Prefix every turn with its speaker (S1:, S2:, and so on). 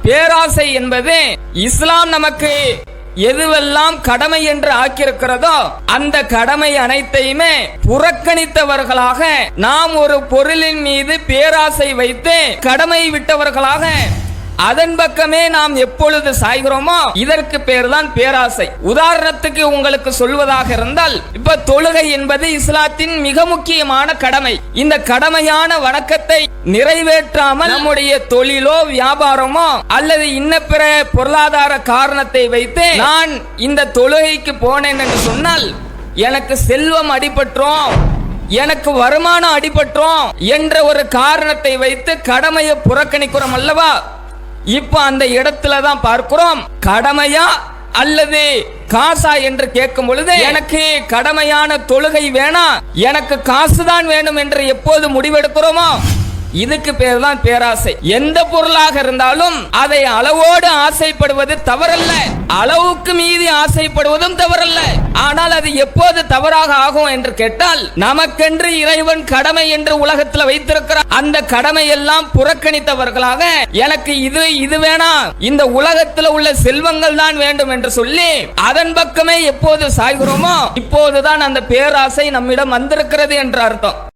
S1: பேராசை என்பது இஸ்லாம் நமக்கு எதுவெல்லாம் கடமை என்று ஆக்கியிருக்கிறதோ அந்த கடமை அனைத்தையுமே புறக்கணித்தவர்களாக நாம் ஒரு பொருளின் மீது பேராசை வைத்து கடமை விட்டவர்களாக அதன் பக்கமே நாம் எப்பொழுது சாய்கிறோமோ இதற்கு பேர் தான் பேராசை. உதாரணத்துக்கு உங்களுக்கு சொல்வதாக இருந்தால், இப்ப தொழுகை என்பது இஸ்லாத்தின் மிக முக்கியமான கடமை. இந்த கடமையான வணக்கத்தை நிறைவேற்றாமல் நம்முடைய தொழிலோ வியாபாரமோ அல்லது இன்ன பிற பொருளாதார காரணத்தை வைத்து நான் இந்த தொழுகைக்கு போனேன் என்று சொன்னால் எனக்கு செல்வம் அடிபற்றோம், எனக்கு வருமானம் அடிபற்றோம் என்ற ஒரு காரணத்தை வைத்து கடமையை புறக்கணிக்கிறோம் அல்லவா? இப்ப அந்த இடத்துல தான் பார்க்கிறோம், கடமையா அல்லது காசா என்று கேட்கும் பொழுது எனக்கு கடமையான தொழுகை வேணாம், எனக்கு காசுதான் வேணும் என்று எப்போது முடிவெடுக்கிறோமோ இதுக்கு பேர் தான் பேராசை. எந்த பொருளாக இருந்தாலும் அதை அளவோடு ஆசைப்படுவது தவறல்ல, அளவுக்கு மீறி ஆசைப்படுவதும் தவறல்ல. ஆனால் அது எப்போது தவறாக ஆகும் என்று கேட்டால், நமக்கென்று இறைவன் கடமை என்று உலகத்தில் வைத்திருக்கிறார். அந்த கடமை எல்லாம் புறக்கணித்தவர்களாக எனக்கு இது வேணாம், இந்த உலகத்தில் உள்ள செல்வங்கள் தான் வேண்டும் என்று சொல்லி அதன் பக்கமே எப்போது சாய்கிறோமோ இப்போதுதான் அந்த பேராசை நம்மிடம் வந்திருக்கிறது என்று அர்த்தம்.